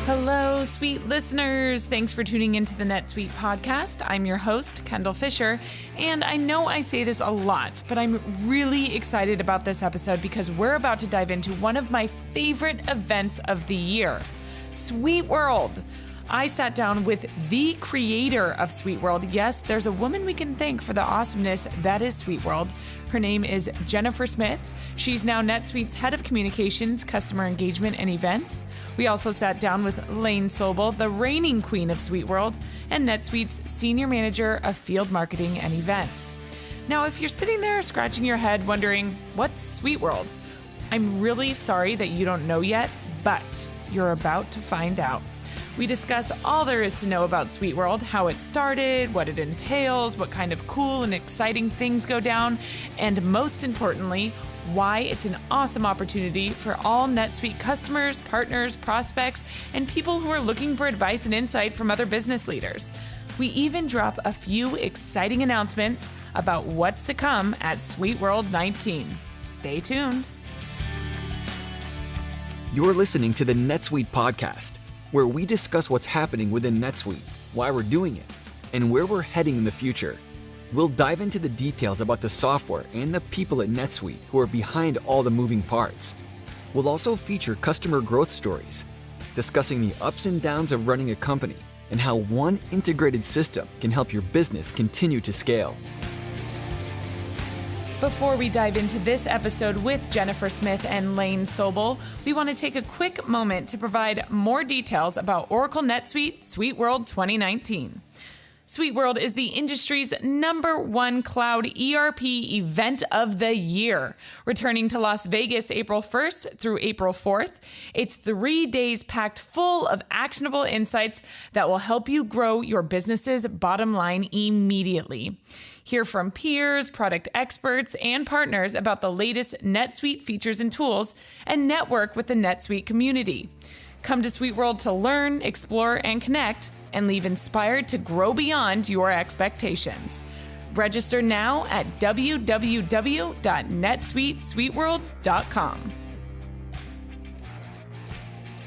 Hello, sweet listeners. Thanks for tuning into the NetSuite Podcast. I'm your host, Kendall Fisher, and I know I say this a lot, but I'm really excited about this episode because we're about to dive into one of my favorite events of the year, SuiteWorld. I sat down with the creator of SuiteWorld. Yes, there's a woman we can thank for the awesomeness that is SuiteWorld. Her name is Jennifer Smith. She's now NetSuite's head of communications, customer engagement, and events. We also sat down with Laine Sobel, the reigning queen of SuiteWorld, and NetSuite's senior manager of field marketing and events. Now, if you're sitting there scratching your head wondering, what's SuiteWorld? I'm really sorry that you don't know yet, but you're about to find out. We discuss all there is to know about SuiteWorld, how it started, what it entails, what kind of cool and exciting things go down, and most importantly, why it's an awesome opportunity for all NetSuite customers, partners, prospects, and people who are looking for advice and insight from other business leaders. We even drop a few exciting announcements about what's to come at SuiteWorld 19. Stay tuned. You're listening to the NetSuite Podcast, where we discuss what's happening within NetSuite, why we're doing it, and where we're heading in the future. We'll dive into the details about the software and the people at NetSuite who are behind all the moving parts. We'll also feature customer growth stories, discussing the ups and downs of running a company and how one integrated system can help your business continue to scale. Before we dive into this episode with Jennifer Smith and Laine Sobel, we want to take a quick moment to provide more details about Oracle NetSuite SuiteWorld 2019. SuiteWorld is the industry's #1 cloud ERP event of the year. Returning to Las Vegas April 1st through April 4th, it's 3 days packed full of actionable insights that will help you grow your business's bottom line immediately. Hear from peers, product experts, and partners about the latest NetSuite features and tools, and network with the NetSuite community. Come to SuiteWorld to learn, explore, and connect, and leave inspired to grow beyond your expectations. Register now at www.netsuitesuiteworld.com.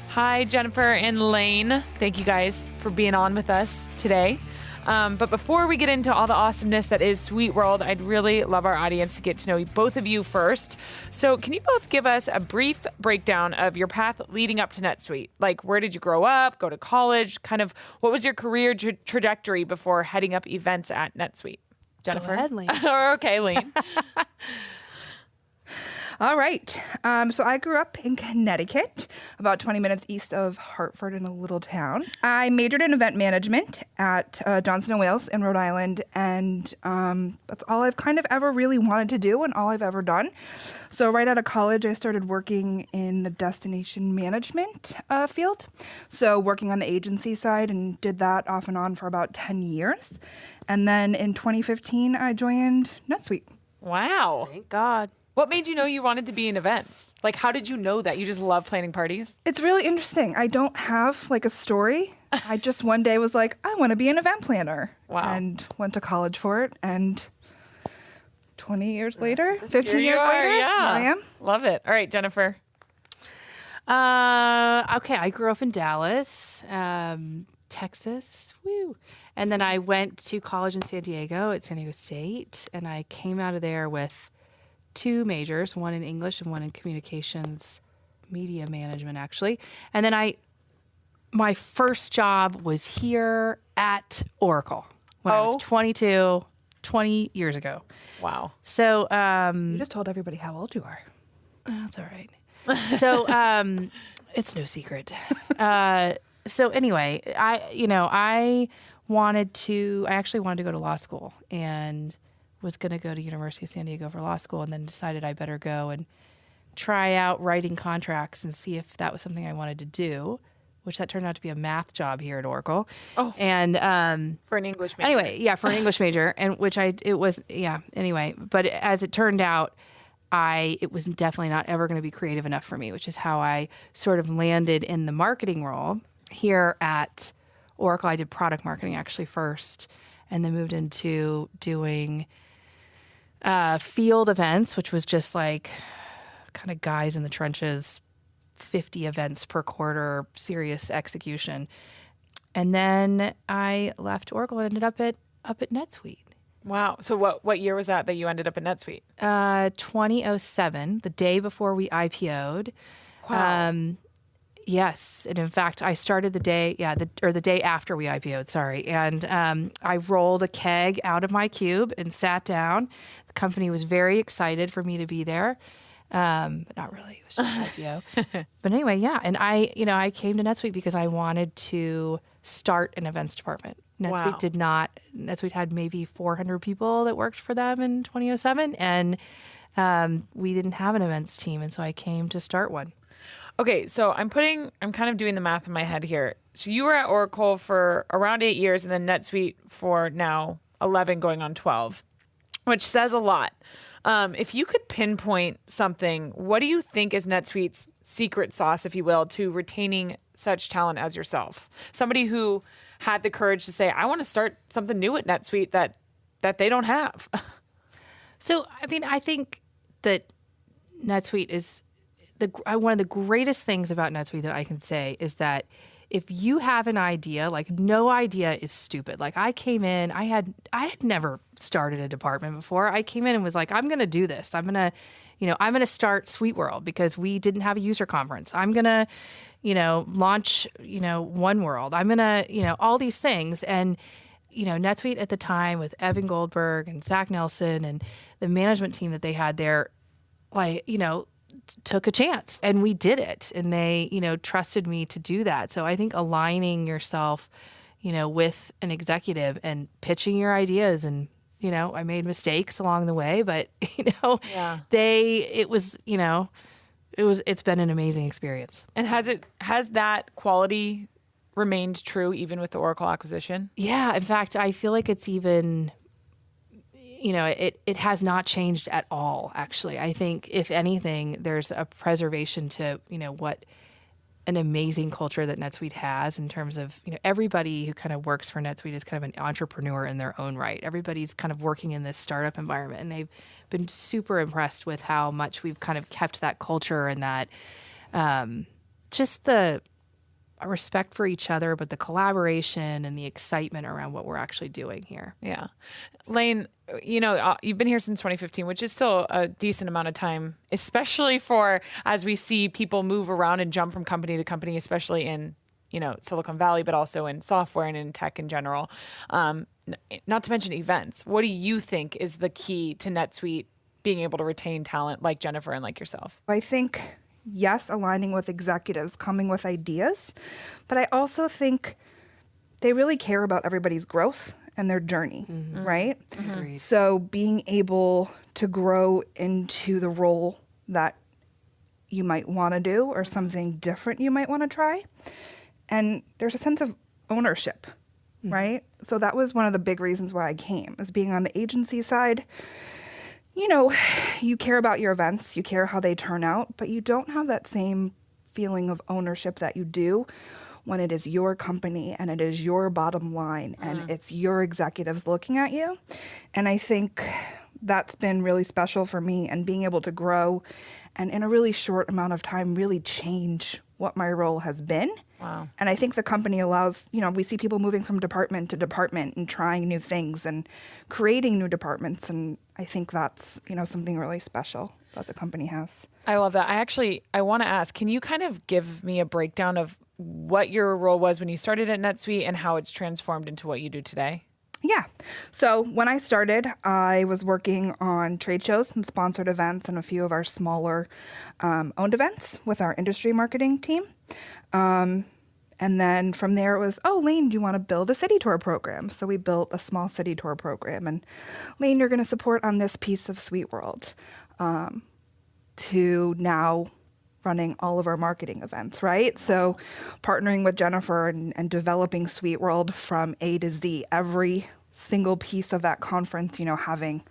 Hi, Jennifer and Laine. Thank you guys for being on with us today. But before we get into all the awesomeness that is SuiteWorld, I'd really love our audience to get to know both of you first. So can you both give us a brief breakdown of your path leading up to NetSuite? Like, where did you grow up, go to college? Kind of what was your career trajectory before heading up events at NetSuite? Jennifer? Go ahead, Laine. Okay, Laine. All right. So I grew up in Connecticut, about 20 minutes east of Hartford in a little town. I majored in event management at Johnson & Wales in Rhode Island, and that's all I've kind of ever really wanted to do and all I've ever done. So right out of college, I started working in the destination management field. So working on the agency side, and did that off and on for about 10 years. And then in 2015, I joined NetSuite. Wow. Thank God. What made you know you wanted to be in events? Like, how did you know that? You just love planning parties? It's really interesting. I don't have like a story. I just one day was like, I want to be an event planner. Wow. And went to college for it. And 20 years later, 15 years later, yeah. here I am. Love it. All right, Jennifer. Okay, I grew up in Dallas, Texas. Woo. And then I went to college in San Diego at San Diego State. And I came out of there with 2 majors, one in English and one in communications, media management, actually. And then my first job was here at Oracle when I was 22, 20 years ago. Wow. So You just told everybody how old you are. that's all right. So it's no secret. So anyway, I actually wanted to go to law school and was going to go to University of San Diego for law school, and then decided I better go and try out writing contracts and see if that was something I wanted to do, which that turned out to be a math job here at Oracle. Oh. And for an English major. anyway, yeah, for an English major, and anyway, but as it turned out, it was definitely not ever going to be creative enough for me, which is how I sort of landed in the marketing role here at Oracle. I did product marketing actually first, and then moved into doing field events, which was just like kind of guys in the trenches 50 events per quarter, serious execution. And then I left Oracle and ended up at NetSuite. Wow. So what year was that you ended up at NetSuite? 2007, the day before we IPO'd. Wow. Yes. And in fact, I started the day, the day after we IPO'd, sorry. And I rolled a keg out of my cube and sat down. The company was very excited for me to be there. But not really. It was just an IPO. But anyway, yeah. And I came to NetSuite because I wanted to start an events department. NetSuite had maybe 400 people that worked for them in 2007. And we didn't have an events team. And so I came to start one. Okay, so I'm kind of doing the math in my head here. So you were at Oracle for around 8 years and then NetSuite for now 11 going on 12, which says a lot. If you could pinpoint something, what do you think is NetSuite's secret sauce, if you will, to retaining such talent as yourself? Somebody who had the courage to say, I want to start something new at NetSuite that they don't have. So, I mean, I think that NetSuite is one of the greatest things about NetSuite that I can say is that if you have an idea, like no idea is stupid. Like I came in, I had never started a department before. I came in and was like, I'm going to do this. I'm going to start SuiteWorld because we didn't have a user conference. I'm going to, launch, OneWorld. I'm going to, all these things. And, NetSuite at the time with Evan Goldberg and Zach Nelson and the management team that they had there, took a chance and we did it. And they, trusted me to do that. So I think aligning yourself, with an executive and pitching your ideas and, I made mistakes along the way, but, it's been an amazing experience. And has that quality remained true even with the Oracle acquisition? Yeah. In fact, I feel like it's even, it has not changed at all, actually. I think, if anything, there's a preservation to, what an amazing culture that NetSuite has in terms of, everybody who kind of works for NetSuite is kind of an entrepreneur in their own right. Everybody's kind of working in this startup environment, and they've been super impressed with how much we've kind of kept that culture and that just the respect for each other, but the collaboration and the excitement around what we're actually doing here. Yeah. Laine, you've been here since 2015, which is still a decent amount of time, especially for as we see people move around and jump from company to company, especially in, Silicon Valley, but also in software and in tech in general. Not to mention events. What do you think is the key to NetSuite being able to retain talent like Jennifer and like yourself? I think, yes, aligning with executives, coming with ideas, but I also think they really care about everybody's growth and their journey, right? Mm-hmm. So being able to grow into the role that you might want to do or something different you might want to try. And there's a sense of ownership, right? So that was one of the big reasons why I came, is being on the agency side. You care about your events, you care how they turn out, but you don't have that same feeling of ownership that you do when it is your company and it is your bottom line and it's your executives looking at you. And I think that's been really special for me, and being able to grow and in a really short amount of time really change what my role has been. Wow. And I think the company allows, we see people moving from department to department and trying new things and creating new departments. And I think that's, something really special that the company has. I love that. I want to ask, can you kind of give me a breakdown of what your role was when you started at NetSuite and how it's transformed into what you do today? Yeah. So when I started, I was working on trade shows and sponsored events and a few of our smaller owned events with our industry marketing team. And then from there it was, Laine, do you want to build a city tour program? So we built a small city tour program. And Laine, you're going to support on this piece of SuiteWorld, to now running all of our marketing events, right? So partnering with Jennifer and developing SuiteWorld from A to Z, every single piece of that conference, having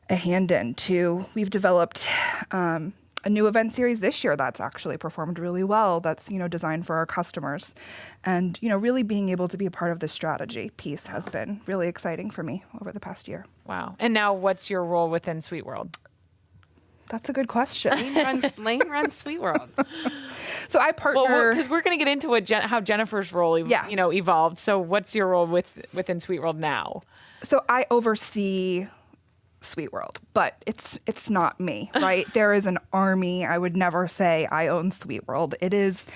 a hand in to, we've developed a new event series this year that's actually performed really well, that's, designed for our customers. And, really being able to be a part of the strategy piece has been really exciting for me over the past year. Wow. And now what's your role within SuiteWorld? That's a good question. Laine runs SuiteWorld. So I partner. Well, because we're going to get into how Jennifer's role, evolved. So what's your role within SuiteWorld now? So I oversee SuiteWorld, but it's not me, right? There is an army. I would never say I own SuiteWorld. It is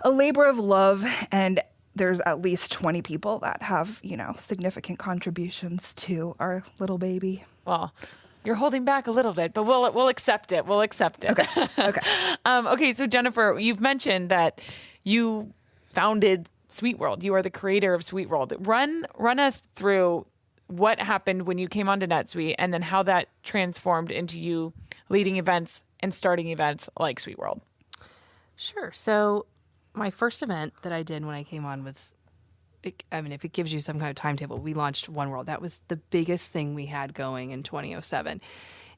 a labor of love, and there's at least 20 people that have, significant contributions to our little baby. Well, you're holding back a little bit, but we'll accept it. We'll accept it. Okay. Okay. So Jennifer, you've mentioned that you founded SuiteWorld. You are the creator of SuiteWorld. Run us through what happened when you came onto NetSuite, and then how that transformed into you leading events and starting events like SuiteWorld. Sure. So my first event that I did when I came on was, if it gives you some kind of timetable, we launched One World. That was the biggest thing we had going in 2007.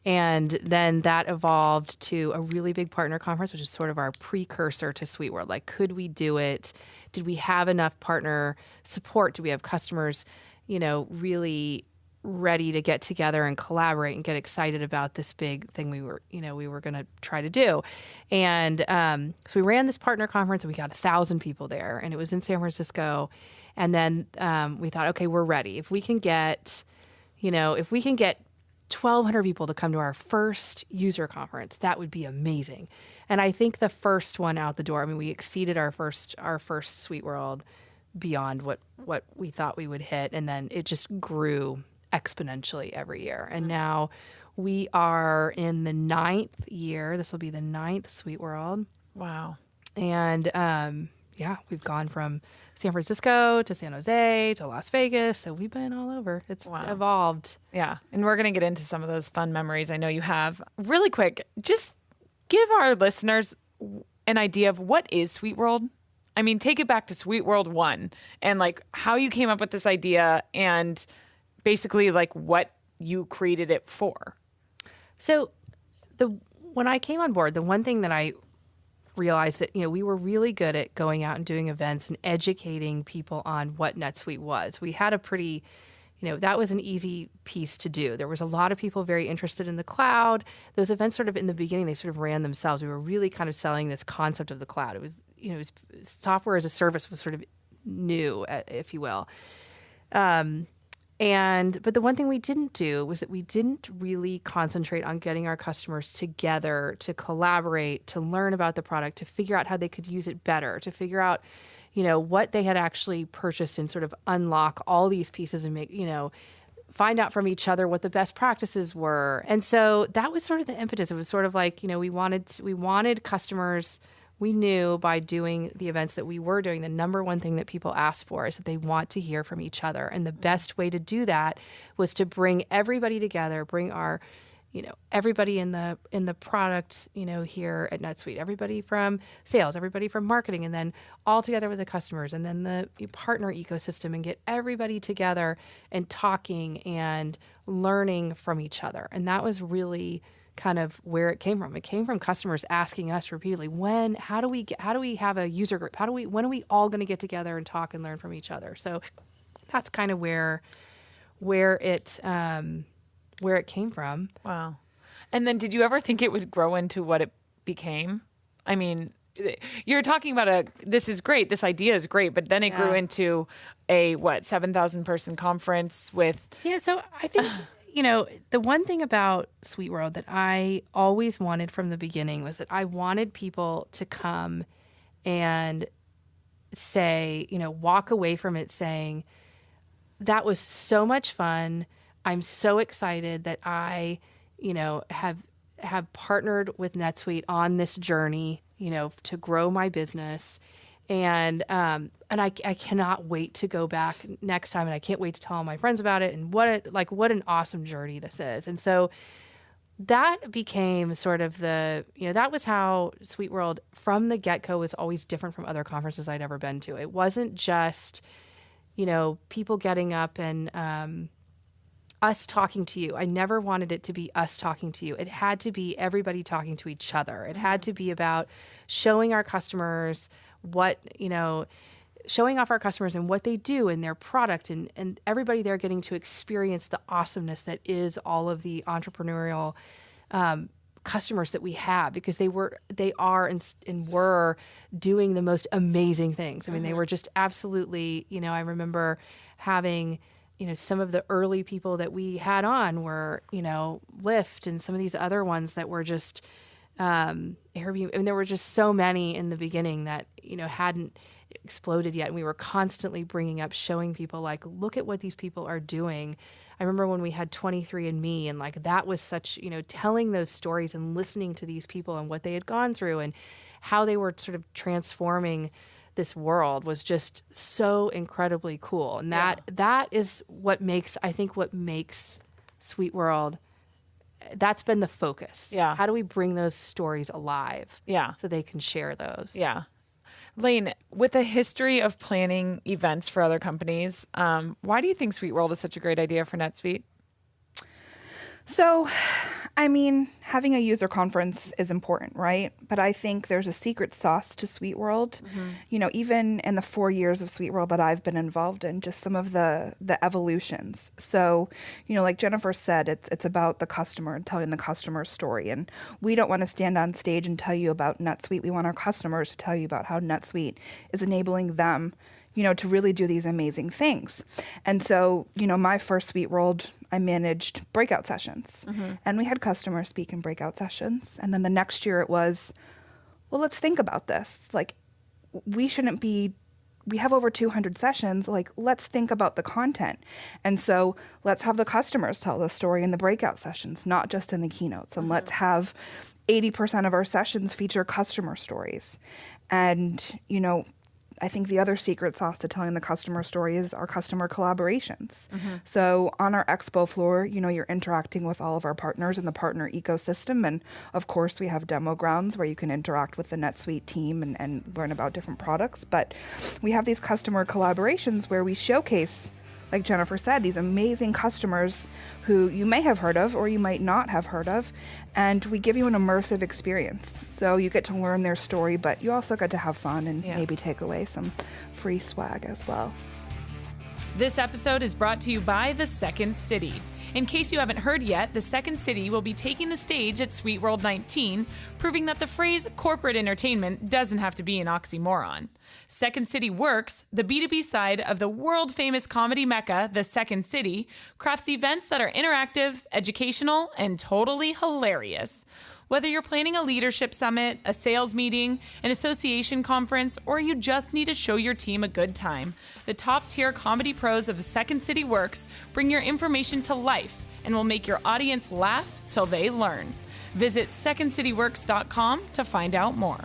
And then that evolved to a really big partner conference, which is sort of our precursor to SuiteWorld. Like, could we do it? Did we have enough partner support? Do we have customers, really ready to get together and collaborate and get excited about this big thing we were going to try to do? And so we ran this partner conference, and we got 1,000 people there, and it was in San Francisco. And then we thought, okay, we're ready. If we can get 1,200 people to come to our first user conference, that would be amazing. And I think the first one out the door, we exceeded our first SuiteWorld beyond what we thought we would hit. And then it just grew exponentially every year. And now we are in the 9th year. This will be the 9th SuiteWorld. Wow. And we've gone from San Francisco to San Jose to Las Vegas. So we've been all over. It's evolved. Yeah. And we're going to get into some of those fun memories I know you have. Really quick, just give our listeners an idea of what is SuiteWorld. Take it back to SuiteWorld 1 and how you came up with this idea and basically what you created it for. So when I came on board, the one thing that I realized that, we were really good at going out and doing events and educating people on what NetSuite was. We had a pretty, that was an easy piece to do. There was a lot of people very interested in the cloud. Those events sort of in the beginning, they sort of ran themselves. We were really kind of selling this concept of the cloud. It was, software as a service was sort of new, if you will. But the one thing we didn't do was that we didn't really concentrate on getting our customers together to collaborate, to learn about the product, to figure out how they could use it better, to figure out, what they had actually purchased and sort of unlock all these pieces and make, find out from each other what the best practices were. And so that was sort of the impetus. It was sort of like, we wanted customers. We knew by doing the events that we were doing, the number one thing that people asked for is that they want to hear from each other. And the best way to do that was to bring everybody together, bring our, everybody in the product, here at NetSuite, everybody from sales, everybody from marketing, and then all together with the customers, and then the partner ecosystem, and get everybody together and talking and learning from each other. And that was really kind of where it came from. It came from customers asking us repeatedly, how do we have a user group? When are we all going to get together and talk and learn from each other? So that's kind of where it came from. Wow. And then did you ever think it would grow into what it became? You're talking about this is great, this idea is great, but then it grew into a 7,000 person conference with. Yeah. So I think, the one thing about SuiteWorld that I always wanted from the beginning was that I wanted people to come and say, walk away from it saying, that was so much fun. I'm so excited that I, have partnered with NetSuite on this journey, to grow my business. And I cannot wait to go back next time, and I can't wait to tell all my friends about it, and what an awesome journey this is. And so that became sort of that was how SuiteWorld from the get-go was always different from other conferences I'd ever been to. It wasn't just, people getting up and us talking to you. I never wanted it to be us talking to you. It had to be everybody talking to each other. It had to be about showing our customers showing off our customers and what they do in their product, and everybody there getting to experience the awesomeness that is all of the entrepreneurial customers that we have, because they are and were doing the most amazing things. I mean, they were just absolutely, I remember having, some of the early people that we had on were, Lyft and some of these other ones that were just Airbnb. I mean, there were just so many in the beginning that, hadn't exploded yet. And we were constantly bringing up, showing people like, look at what these people are doing. I remember when we had 23andMe, and like that was such, telling those stories and listening to these people and what they had gone through and how they were sort of transforming this world was just so incredibly cool. And that is what makes SuiteWorld, that's been the focus. Yeah. How do we bring those stories alive? Yeah. So they can share those. Yeah. Laine, with a history of planning events for other companies, why do you think SuiteWorld is such a great idea for NetSuite? So, I mean, having a user conference is important, right? But I think there's a secret sauce to SuiteWorld. Even in the 4 years of SuiteWorld that I've been involved in, just some of the evolutions. So, like Jennifer said, it's about the customer and telling the customer's story. And we don't want to stand on stage and tell you about NetSuite. We want our customers to tell you about how NetSuite is enabling them to really do these amazing things. And so, my first SuiteWorld, I managed breakout sessions. And we had customers speak in breakout sessions. And then the next year it was, well, let's think about this. Like, we have over 200 sessions. Like, let's think about the content. And so let's have the customers tell the story in the breakout sessions, not just in the keynotes. And let's have 80% of our sessions feature customer stories. And, I think the other secret sauce to telling the customer story is our customer collaborations. So on our Expo floor, you're interacting with all of our partners in the partner ecosystem. And of course, we have demo grounds where you can interact with the NetSuite team and learn about different products. But we have these customer collaborations where we showcase, like Jennifer said, these amazing customers who you may have heard of or you might not have heard of. And we give you an immersive experience. So you get to learn their story, but you also get to have fun and maybe take away some free swag as well. This episode is brought to you by The Second City. In case you haven't heard yet, The Second City will be taking the stage at SuiteWorld 19, proving that the phrase corporate entertainment doesn't have to be an oxymoron. Second City Works, the B2B side of the world-famous comedy mecca, The Second City, crafts events that are interactive, educational, and totally hilarious. Whether you're planning a leadership summit, a sales meeting, an association conference, or you just need to show your team a good time, the top-tier comedy pros of The Second City Works bring your information to life and will make your audience laugh till they learn. Visit secondcityworks.com to find out more.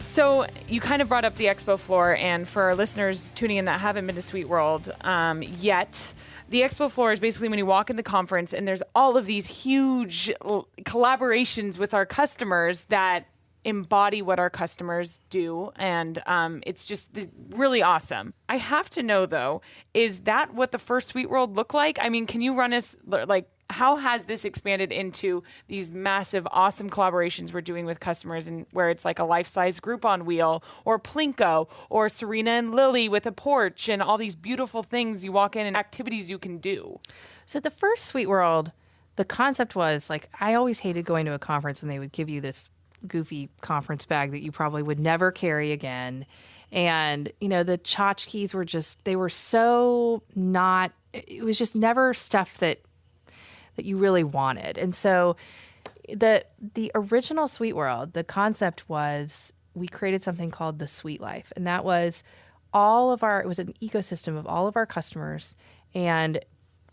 So you kind of brought up the Expo floor, and for our listeners tuning in that haven't been to SuiteWorld yet, the Expo floor is basically when you walk in the conference and there's all of these huge collaborations with our customers that embody what our customers do. And it's just really awesome. I have to know, though, is that what the first SuiteWorld looked like? I mean, can you run us, like, how has this expanded into these massive, awesome collaborations we're doing with customers, and where it's like a life-size Groupon wheel, or Plinko, or Serena and Lily with a porch, and all these beautiful things you walk in and activities you can do? So the first SuiteWorld, the concept was like, I always hated going to a conference and they would give you this goofy conference bag that you probably would never carry again. And, the tchotchkes were they were so not, it was just never stuff that you really wanted. And so the original SuiteWorld, the concept was we created something called the Suite Life. And that was it was an ecosystem of all of our customers. And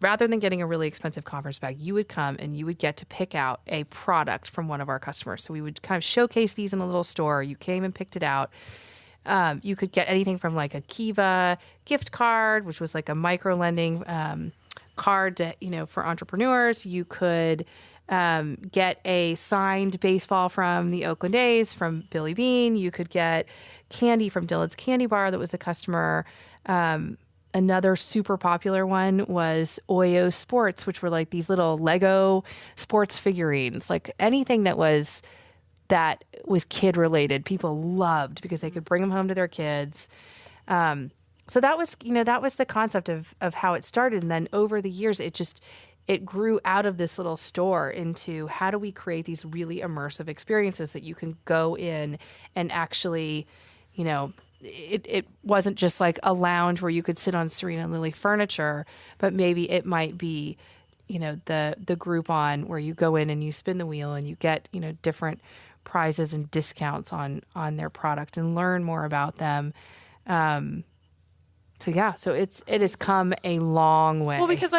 rather than getting a really expensive conference bag, you would come and you would get to pick out a product from one of our customers. So we would kind of showcase these in a little store. You came and picked it out. You could get anything from like a Kiva gift card, which was like a micro lending card to, for entrepreneurs. You could get a signed baseball from the Oakland A's from Billy Bean. You could get candy from Dillard's Candy Bar that was a customer. Another super popular one was Oyo Sports, which were like these little Lego sports figurines. Like anything that was kid related, people loved because they could bring them home to their kids. So that was the concept of how it started. And then over the years, it it grew out of this little store into how do we create these really immersive experiences that you can go in and actually, it wasn't just like a lounge where you could sit on Serena and Lily furniture, but maybe it might be, the Groupon where you go in and you spin the wheel and you get, different prizes and discounts on their product and learn more about them. So it has come a long way. Well, because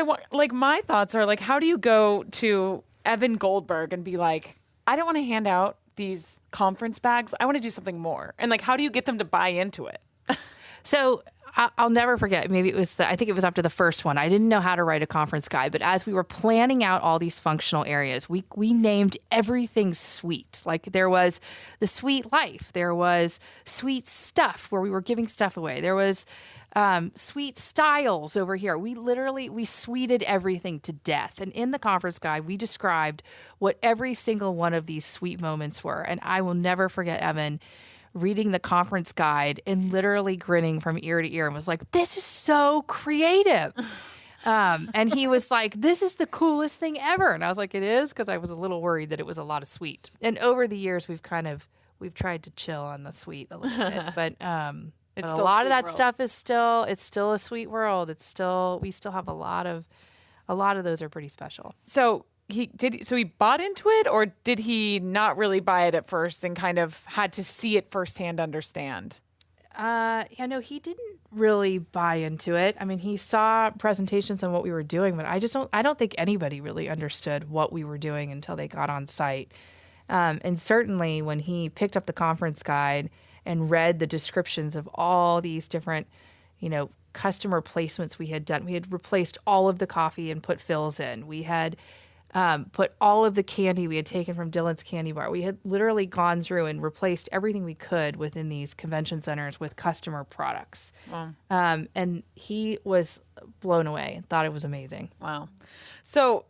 my thoughts are like, how do you go to Evan Goldberg and be like, I don't want to hand out these conference bags. I want to do something more. And like, how do you get them to buy into it? So I'll never forget. Maybe it was I think it was after the first one. I didn't know how to write a conference guide, but as we were planning out all these functional areas, we named everything suite. Like there was the suite life, there was suite stuff where we were giving stuff away. There was suite styles over here. We suited everything to death. And in the conference guide, we described what every single one of these suite moments were. And I will never forget Evan reading the conference guide and literally grinning from ear to ear and was like, this is so creative. And he was like, this is the coolest thing ever. And I was like, it is? Because I was a little worried that it was a lot of suite. And over the years, we've tried to chill on the suite a little bit. But a lot of that stuff is still a sweet world. We still have a lot of those are pretty special. So he bought into it, or did he not really buy it at first and kind of had to see it firsthand, understand? He didn't really buy into it. I mean, he saw presentations on what we were doing, but I don't think anybody really understood what we were doing until they got on site. And certainly when he picked up the conference guide and read the descriptions of all these different, customer placements we had done. We had replaced all of the coffee and put fills in. We had put all of the candy we had taken from Dylan's Candy Bar. We had literally gone through and replaced everything we could within these convention centers with customer products. Wow. And he was blown away and thought it was amazing. Wow. So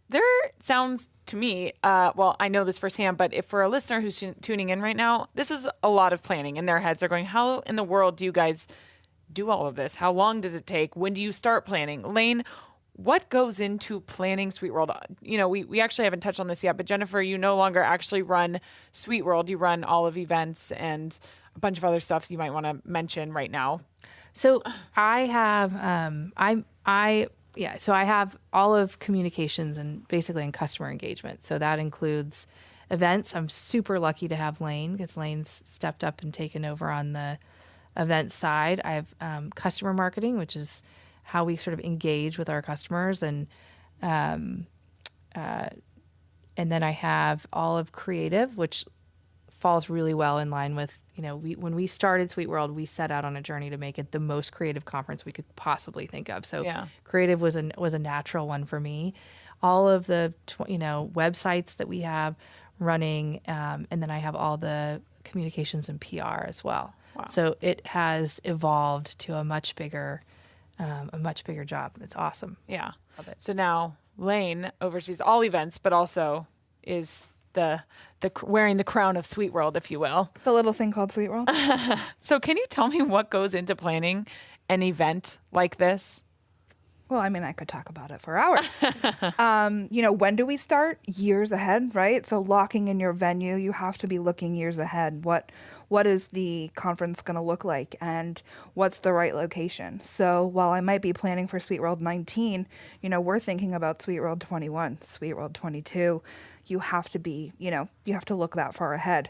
there sounds to me, I know this firsthand, but if for a listener who's tuning in right now, this is a lot of planning in their heads. They're going, how in the world do you guys do all of this? How long does it take? When do you start planning? Laine, what goes into planning SuiteWorld? We actually haven't touched on this yet, but Jennifer, you no longer actually run SuiteWorld. You run all of events and a bunch of other stuff you might want to mention right now. So I have, so I have all of communications and basically in customer engagement. So that includes events. I'm super lucky to have Laine because Laine's stepped up and taken over on the event side. I have customer marketing, which is how we sort of engage with our customers. And then I have all of creative, which falls really well in line with, when we started SuiteWorld, we set out on a journey to make it the most creative conference we could possibly think of. So creative was a natural one for me. All of the, websites that we have running, and then I have all the communications and PR as well. Wow. So it has evolved to a much bigger job. It's awesome. Yeah. Love it. So now Laine oversees all events, but also is the wearing the crown of SuiteWorld, if you will. The little thing called SuiteWorld. So can you tell me what goes into planning an event like this? Well, I mean, I could talk about it for hours. When do we start? Years ahead, right? So locking in your venue, you have to be looking years ahead. What is the conference going to look like and what's the right location? So while I might be planning for SuiteWorld 19, we're thinking about SuiteWorld 21, SuiteWorld 22. You have to be, you have to look that far ahead.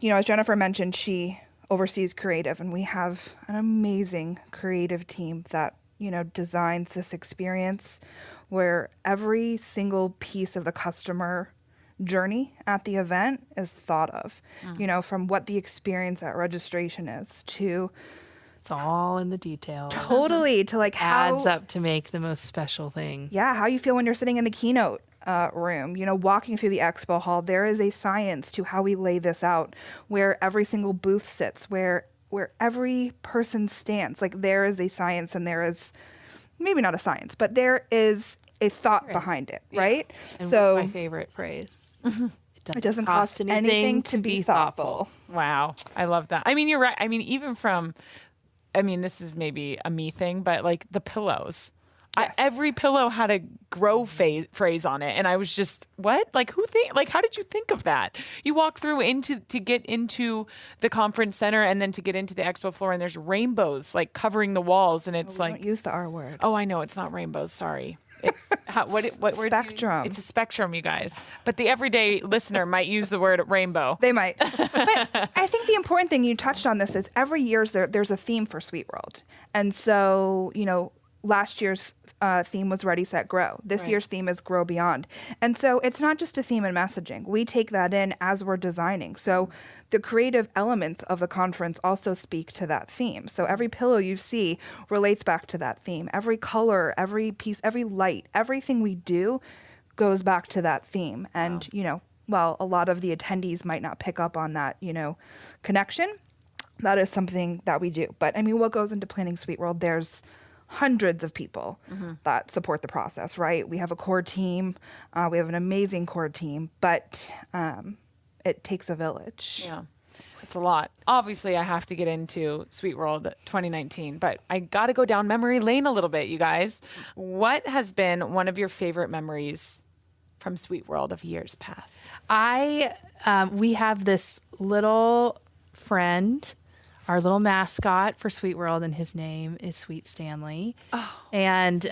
As Jennifer mentioned, she oversees creative, and we have an amazing creative team that, designs this experience where every single piece of the customer journey at the event is thought of, from what the experience at registration is to it's all in the details. Totally. To like how adds up to make the most special thing. Yeah. How you feel when you're sitting in the keynote room, walking through the expo hall. There is a science to how we lay this out, where every single booth sits, where every person stands. Like there is a science, and there is maybe not a science, but there is a thought behind it, right? And so my favorite phrase. It doesn't cost anything to be thoughtful. Wow. I love that. I mean, you're right. I mean, this is maybe a me thing, but like the pillows. Yes. Every pillow had a grow phrase on it, and I was just, what? Like, how did you think of that? You walk through to get into the conference center and then to get into the expo floor, and there's rainbows like covering the walls, and it's Don't use the R word. oh, I know it's not rainbows. Sorry, it's what word? Spectrum. It's a spectrum, you guys. But the everyday listener might use the word rainbow. They might. But I think the important thing, you touched on this, is every year there's a theme for SuiteWorld, and so last year's theme was Ready, Set, Grow. This year's theme is Grow Beyond. And so it's not just a theme and messaging. We take that in as we're designing. So the creative elements of the conference also speak to that theme. So every pillow you see relates back to that theme. Every color, every piece, every light, everything we do goes back to that theme. And, while a lot of the attendees might not pick up on that, connection, that is something that we do. But I mean, what goes into planning SuiteWorld? There's hundreds of people that support the process, right? We have a core team. We have an amazing core team, but it takes a village. Yeah, it's a lot. Obviously, I have to get into SuiteWorld 2019, but I got to go down memory lane a little bit, you guys. What has been one of your favorite memories from SuiteWorld of years past? We have this little friend, our little mascot for SuiteWorld, and his name is Sweet Stanley. Oh, and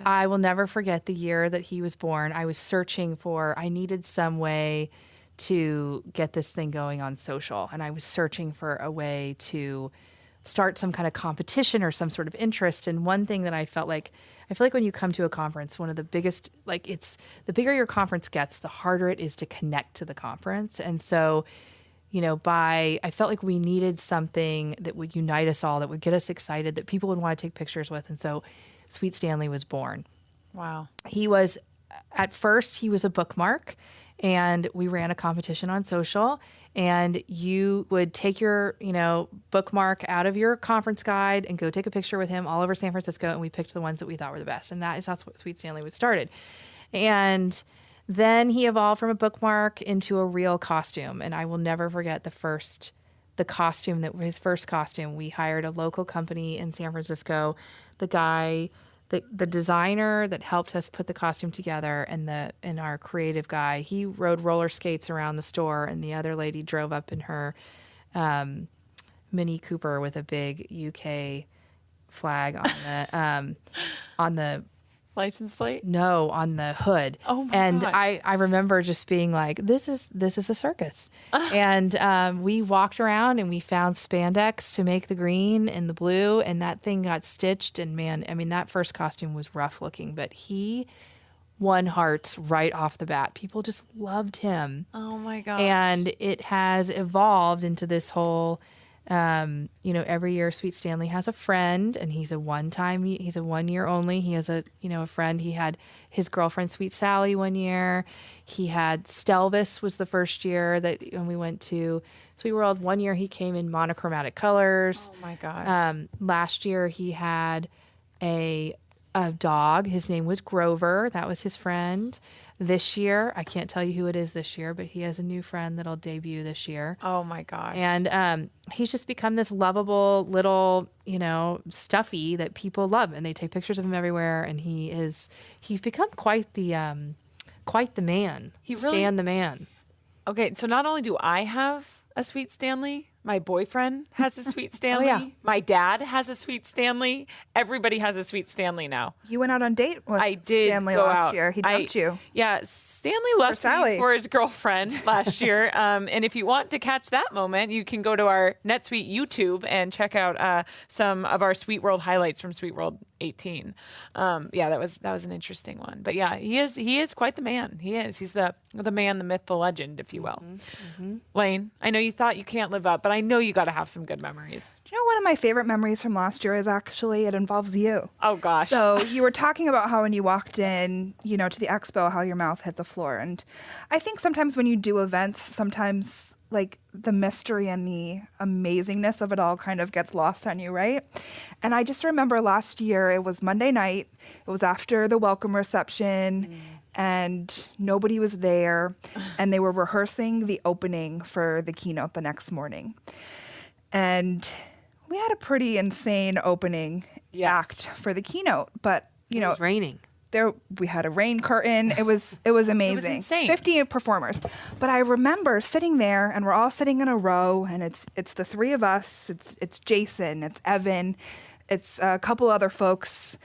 I will never forget the year that he was born. I was I needed some way to get this thing going on social, and I was searching for a way to start some kind of competition or some sort of interest. And one thing that I feel like when you come to a conference, one of the biggest, it's the bigger your conference gets, the harder it is to connect to the conference. And so I felt like we needed something that would unite us all, that would get us excited, that people would want to take pictures with. And so Sweet Stanley was born. Wow. At first, he was a bookmark, and we ran a competition on social, and you would take your, bookmark out of your conference guide and go take a picture with him all over San Francisco. And we picked the ones that we thought were the best. And that's what Sweet Stanley was started. And then he evolved from a bookmark into a real costume. And I will never forget his first costume. We hired a local company in San Francisco. The designer that helped us put the costume together, and our creative guy, he rode roller skates around the store, and the other lady drove up in her Mini Cooper with a big UK flag on the license plate? No, on the hood. Oh my And gosh. I remember just being like, this is a circus. And we walked around and we found spandex to make the green and the blue, and that thing got stitched. And man, I mean, that first costume was rough looking, but he won hearts right off the bat. People just loved him. Oh my gosh. And it has evolved into this whole every year Sweet Stanley has a friend, and he's a 1 year only. He has a friend. He had his girlfriend Sweet Sally one year. He had Stelvis was the first year that when we went to SuiteWorld. One year he came in monochromatic colors. Oh my gosh. Last year he had a dog. His name was Grover. That was his friend. This year, I can't tell you who it is this year, but he has a new friend that'll debut this year. Oh my gosh. And he's just become this lovable little, stuffy that people love, and they take pictures of him everywhere. And he's become quite the man. Stan the man. Okay, so not only do I have a Sweet Stanley, my boyfriend has a Sweet Stanley. yeah. My dad has a Sweet Stanley. Everybody has a Sweet Stanley now. You went out on date with I did Stanley go last out. year. He dumped you. Yeah, Stanley left Sally. me for his girlfriend last year. And if you want to catch that moment, you can go to our NetSuite YouTube and check out some of our SuiteWorld highlights from SuiteWorld 18. That was an interesting one. But yeah, he is quite the man. He is. He's the man, the myth, the legend, if you will. Mm-hmm. Laine, I know you thought you can't live up, but I know you got to have some good memories. Do you know one of my favorite memories from last year is actually it involves you. Oh gosh. So you were talking about how when you walked in, to the expo, how your mouth hit the floor. And I think sometimes when you do events, sometimes like the mystery and the amazingness of it all kind of gets lost on you, right? And I just remember last year, it was Monday night. It was after the welcome reception. And nobody was there, and they were rehearsing the opening for the keynote the next morning. And we had a pretty insane opening act for the keynote, but you It know, was raining. we had a rain curtain. It was amazing. insane. 50 performers. But I remember sitting there, and we're all sitting in a row, and it's the three of us. It's Jason, it's Evan, it's a couple other folks.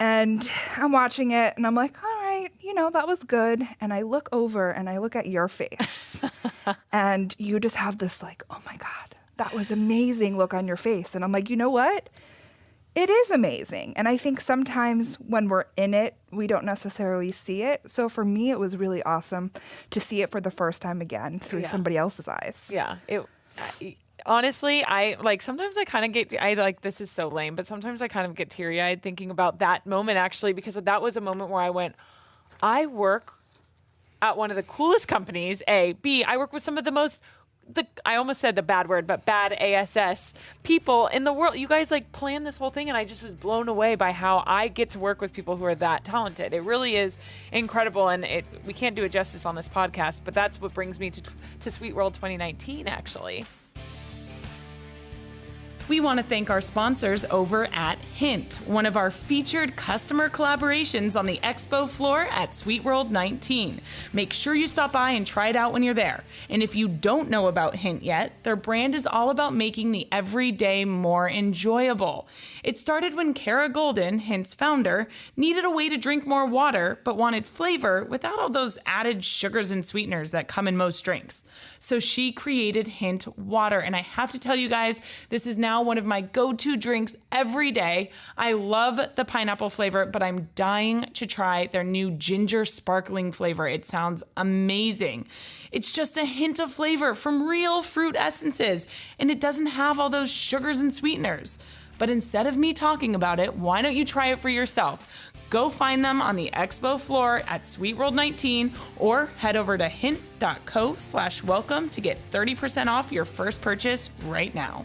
And I'm watching it, and I'm like, all right, that was good. And I look over, and I look at your face, and you just have this like, oh my God, that was amazing look on your face. And I'm like, you know what? It is amazing. And I think sometimes when we're in it, we don't necessarily see it. So for me, it was really awesome to see it for the first time again through somebody else's eyes. Yeah. Honestly, I like sometimes I kind of get, this is so lame, but sometimes I kind of get teary eyed thinking about that moment actually, because that was a moment where I went, I work at one of the coolest companies, A. B, I work with some of the most, I almost said the bad word, but bad ASS people in the world. You guys like planned this whole thing, and I just was blown away by how I get to work with people who are that talented. It really is incredible, and we can't do it justice on this podcast, but that's what brings me to SuiteWorld 2019, actually. We want to thank our sponsors over at Hint, one of our featured customer collaborations on the Expo floor at SuiteWorld 19. Make sure you stop by and try it out when you're there. And if you don't know about Hint yet, their brand is all about making the everyday more enjoyable. It started when Kara Golden, Hint's founder, needed a way to drink more water, but wanted flavor without all those added sugars and sweeteners that come in most drinks. So she created Hint Water, and I have to tell you guys, this is now one of my go-to drinks every day. I love the pineapple flavor, but I'm dying to try their new ginger sparkling flavor. It sounds amazing. It's just a hint of flavor from real fruit essences, and it doesn't have all those sugars and sweeteners. But instead of me talking about it, why don't you try it for yourself? Go find them on the Expo floor at SuiteWorld 19 or head over to hint.co/welcome to get 30% off your first purchase right now.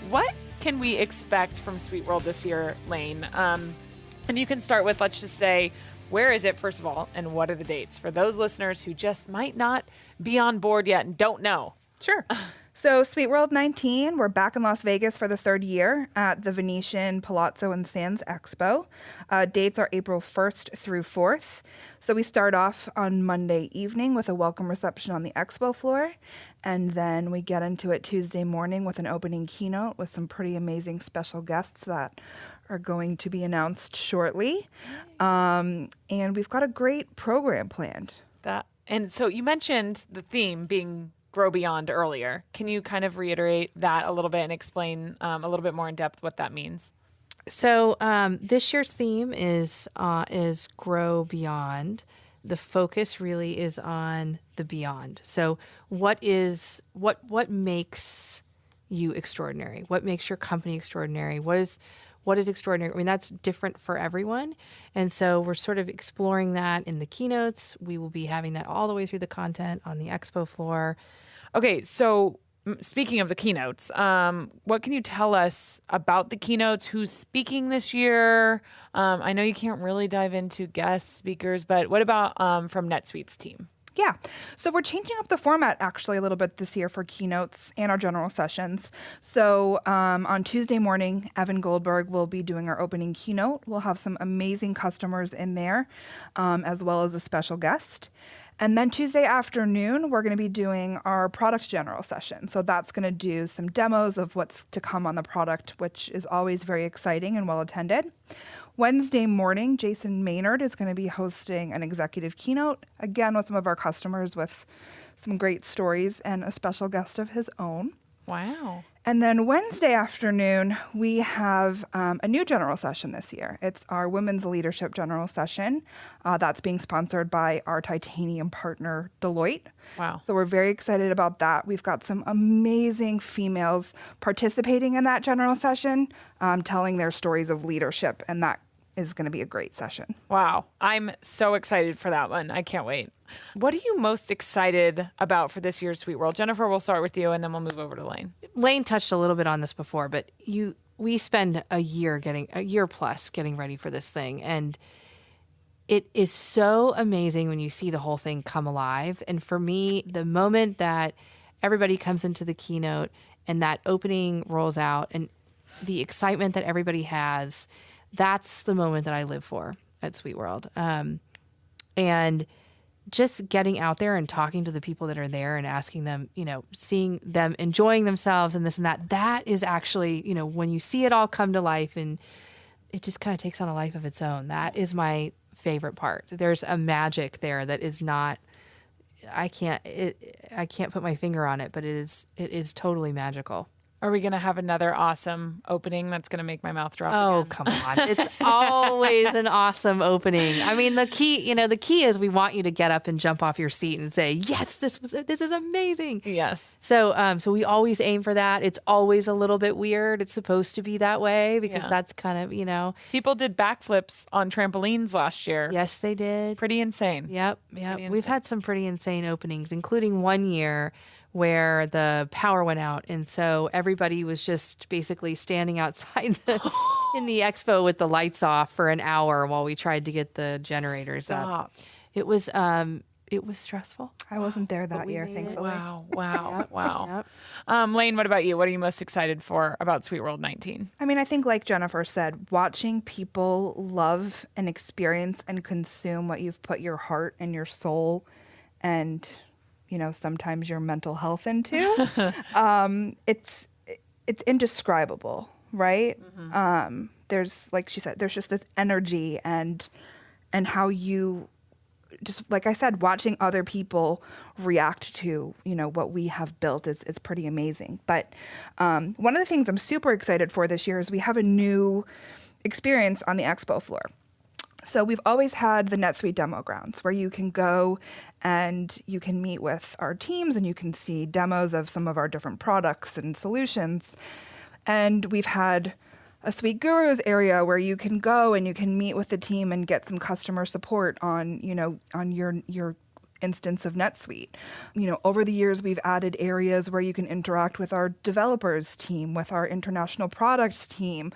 What can we expect from SuiteWorld this year, Laine? And you can start with, let's just say, where is it, first of all, and what are the dates for those listeners who just might not be on board yet and don't know? Sure. So SuiteWorld 19, we're back in Las Vegas for the third year at the Venetian Palazzo and Sands Expo. Dates are April 1st through 4th. So we start off on Monday evening with a welcome reception on the Expo floor. And then we get into it Tuesday morning with an opening keynote with some pretty amazing special guests that are going to be announced shortly. And we've got a great program planned. And so you mentioned the theme being Grow Beyond earlier. Can you kind of reiterate that a little bit and explain a little bit more in depth what that means? So this year's theme is Grow Beyond. The focus really is on the beyond. So what makes you extraordinary? What makes your company extraordinary? What is extraordinary? I mean, that's different for everyone. And so we're sort of exploring that in the keynotes. We will be having that all the way through the content on the Expo floor. Okay, so speaking of the keynotes, what can you tell us about the keynotes? Who's speaking this year? I know you can't really dive into guest speakers, but what about from NetSuite's team? Yeah. So we're changing up the format actually a little bit this year for keynotes and our general sessions. So on Tuesday morning, Evan Goldberg will be doing our opening keynote. We'll have some amazing customers in there, as well as a special guest. And then Tuesday afternoon, we're going to be doing our product general session. So that's going to do some demos of what's to come on the product, which is always very exciting and well attended. Wednesday morning, Jason Maynard is going to be hosting an executive keynote, again with some of our customers with some great stories and a special guest of his own. Wow. And then Wednesday afternoon, we have a new general session this year. It's our Women's Leadership General Session. That's being sponsored by our Titanium partner, Deloitte. Wow. So we're very excited about that. We've got some amazing females participating in that general session, telling their stories of leadership, and that is going to be a great session. Wow. I'm so excited for that one. I can't wait. What are you most excited about for this year's SuiteWorld? Jennifer, we'll start with you, and then we'll move over to Laine. Laine touched a little bit on this before, but we spend a year plus getting ready for this thing, and it is so amazing when you see the whole thing come alive. And for me, the moment that everybody comes into the keynote and that opening rolls out, and the excitement that everybody has, that's the moment that I live for at SuiteWorld. And just getting out there and talking to the people that are there and asking them, seeing them enjoying themselves and this and that, that is actually, when you see it all come to life and it just kind of takes on a life of its own. That is my favorite part. There's a magic there that is not, I can't put my finger on it, but it is totally magical. Are we going to have another awesome opening that's going to make my mouth drop Oh, again? come on. It's always an awesome opening. I mean, the key is we want you to get up and jump off your seat and say, yes, this is amazing. Yes. So we always aim for that. It's always a little bit weird. It's supposed to be that way because that's kind of, People did backflips on trampolines last year. Yes, they did. Pretty insane. Yep. We've had some pretty insane openings, including one year where the power went out. And so everybody was just basically standing outside in the expo with the lights off for an hour while we tried to get the generators up. It was stressful. I wasn't there that year, thankfully. Wow. Laine, what about you? What are you most excited for about SuiteWorld 19? I mean, I think like Jennifer said, watching people love and experience and consume what you've put your heart and your soul and sometimes your mental health into, it's indescribable, right? Mm-hmm. There's, like she said, there's just this energy and how you just, like I said, watching other people react to, what we have built is pretty amazing. But one of the things I'm super excited for this year is we have a new experience on the expo floor. So we've always had the NetSuite demo grounds where you can go and you can meet with our teams and you can see demos of some of our different products and solutions. And we've had a Suite Gurus area where you can go and you can meet with the team and get some customer support on your instance of NetSuite. Over the years, we've added areas where you can interact with our developers team, with our international products team,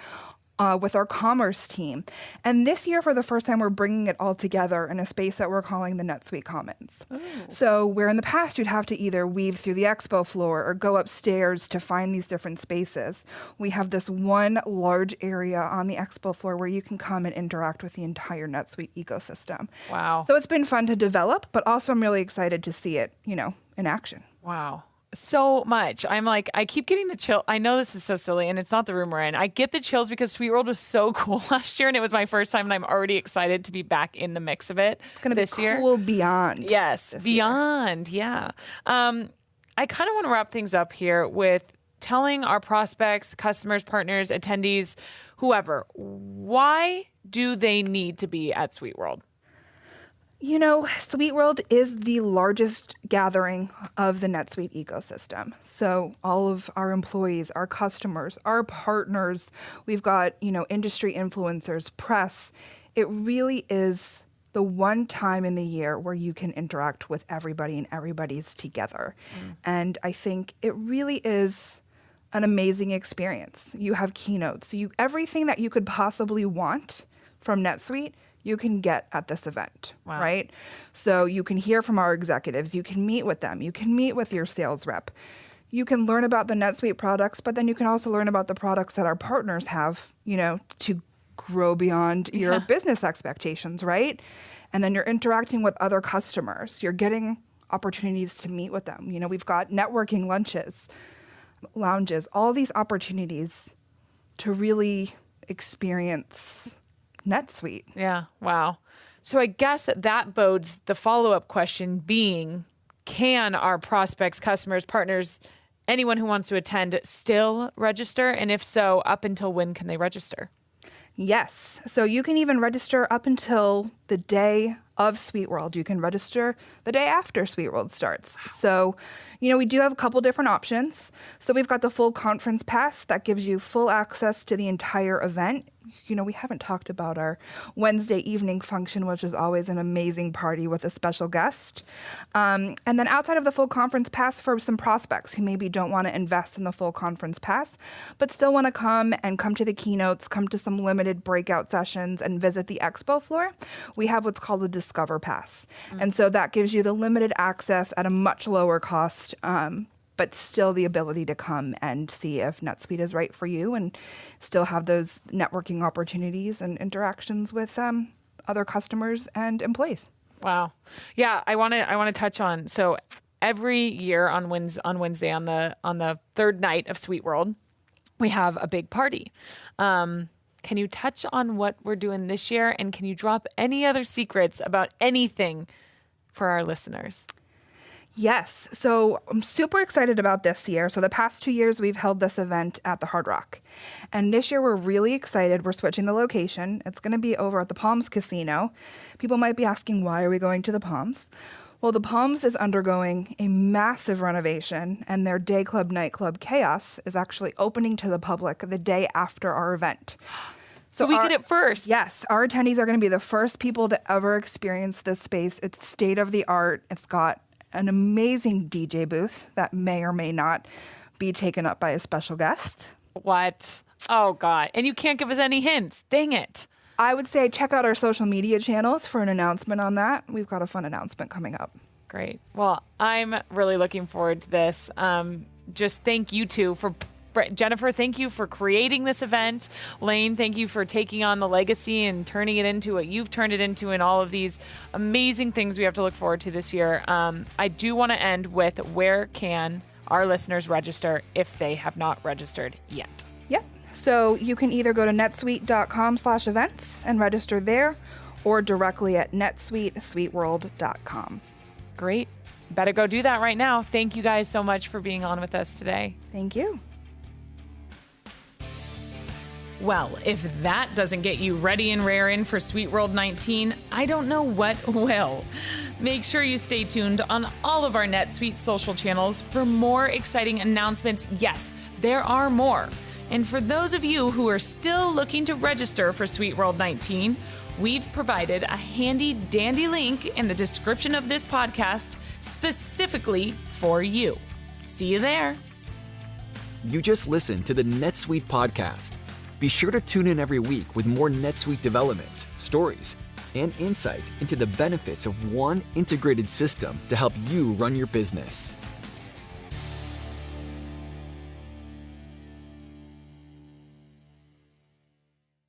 with our commerce team. And this year, for the first time, we're bringing it all together in a space that we're calling the NetSuite Commons. Ooh. So where in the past you'd have to either weave through the expo floor or go upstairs to find these different spaces, we have this one large area on the expo floor where you can come and interact with the entire NetSuite ecosystem. Wow. So it's been fun to develop, but also I'm really excited to see it, in action. Wow. So much. I'm like, I keep getting the chill. I know this is so silly and it's not the room we're in. I get the chills because SuiteWorld was so cool last year and it was my first time and I'm already excited to be back in the mix of it It's going to be cool beyond. Yes, beyond. Yeah. I kind of want to wrap things up here with telling our prospects, customers, partners, attendees, whoever, why do they need to be at SuiteWorld? SuiteWorld is the largest gathering of the NetSuite ecosystem. So all of our employees, our customers, our partners, we've got, industry influencers, press. It really is the one time in the year where you can interact with everybody and everybody's together. And I think it really is an amazing experience. You have keynotes. Everything that you could possibly want from NetSuite, you can get at this event, right? So you can hear from our executives, you can meet with them, you can meet with your sales rep. You can learn about the NetSuite products, but then you can also learn about the products that our partners have, to grow beyond your business expectations, right? And then you're interacting with other customers. You're getting opportunities to meet with them. We've got networking lunches, lounges, all these opportunities to really experience NetSuite. Yeah. Wow. So I guess that bodes the follow-up question being, can our prospects, customers, partners, anyone who wants to attend still register? And if so, up until when can they register? Yes. So you can even register up until the day of SuiteWorld. You can register the day after SuiteWorld starts. So, we do have a couple different options. So we've got the full conference pass that gives you full access to the entire event. We haven't talked about our Wednesday evening function, which is always an amazing party with a special guest. And then outside of the full conference pass, for some prospects who maybe don't want to invest in the full conference pass, but still want to come to the keynotes, come to some limited breakout sessions and visit the expo floor, we have what's called a Discover Pass. And so that gives you the limited access at a much lower cost but still the ability to come and see if NetSuite is right for you and still have those networking opportunities and interactions with other customers and employees. Wow. Yeah, I want to touch on, so every year on Wednesday on the third night of SuiteWorld, we have a big party. Can you touch on what we're doing this year, and can you drop any other secrets about anything for our listeners? Yes. So I'm super excited about this year. So the past 2 years, we've held this event at the Hard Rock. And this year, we're really excited. We're switching the location. It's going to be over at the Palms Casino. People might be asking, why are we going to the Palms? Well, the Palms is undergoing a massive renovation, and their day club, nightclub Chaos is actually opening to the public the day after our event. So we get it first. Yes. Our attendees are going to be the first people to ever experience this space. It's state of the art. It's got an amazing DJ booth that may or may not be taken up by a special guest. What? Oh, God. And you can't give us any hints. Dang it. I would say check out our social media channels for an announcement on that. We've got a fun announcement coming up. Great. Well, I'm really looking forward to this. Just thank you two for Jennifer, thank you for creating this event. Laine, thank you for taking on the legacy and turning it into what you've turned it into, and all of these amazing things we have to look forward to this year. I do want to end with, where can our listeners register if they have not registered yet? Yep. So you can either go to netsuite.com/events and register there, or directly at netsuitesuiteworld.com. Great. Better go do that right now. Thank you guys so much for being on with us today. Thank you. Well, if that doesn't get you ready and raring for SuiteWorld 19, I don't know what will. Make sure you stay tuned on all of our NetSuite social channels for more exciting announcements. Yes, there are more. And for those of you who are still looking to register for SuiteWorld 19, we've provided a handy dandy link in the description of this podcast specifically for you. See you there. You just listened to the NetSuite Podcast. Be sure to tune in every week with more NetSuite developments, stories, and insights into the benefits of one integrated system to help you run your business.